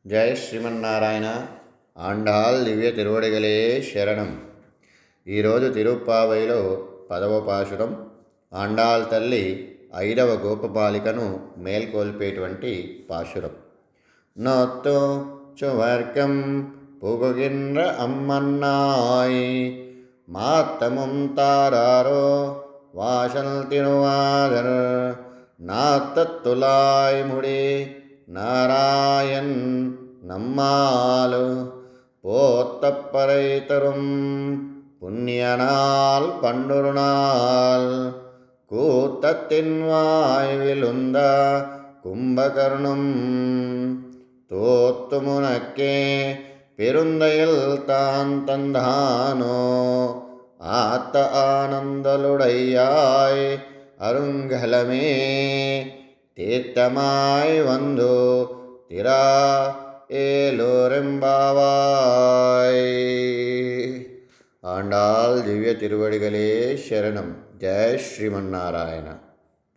జయ శ్రీమన్నారాయణ. ఆండాళ్ దివ్య తిరువడిగలే శరణం. ఈరోజు తిరుప్పావైలో 10వ పాశురం. ఆండాళ్ తల్లి 5వ గోపబాలికను మేల్కొల్పేటువంటి పాశురం. నొత్తు చువర్గం புகுகின்ற அம்மன்னாய் மாத்தமும் தாராரோ வாசல் திருவாதர் நாத்தத்துலாய் முடி நாராயண் நம்மாலு போத்தப்பறை தரும் புண்ணியனால் பண்டொரு நாள் கூத்தத்தின் வாய்விலுந்த கும்பகர்ணம் தோத்துமுனக்கே பெருந்தையில் தான் தந்தானோ ஆத்த ஆனந்தலுடையாய் அருங்கலமே தீர்த்தமாய் வந்து திரா ஏலோரெம்பாவாய். ஆண்டாள் திவ்ய திருவடிகளே சரணம். ஜெய் ஸ்ரீமன்னாராயண.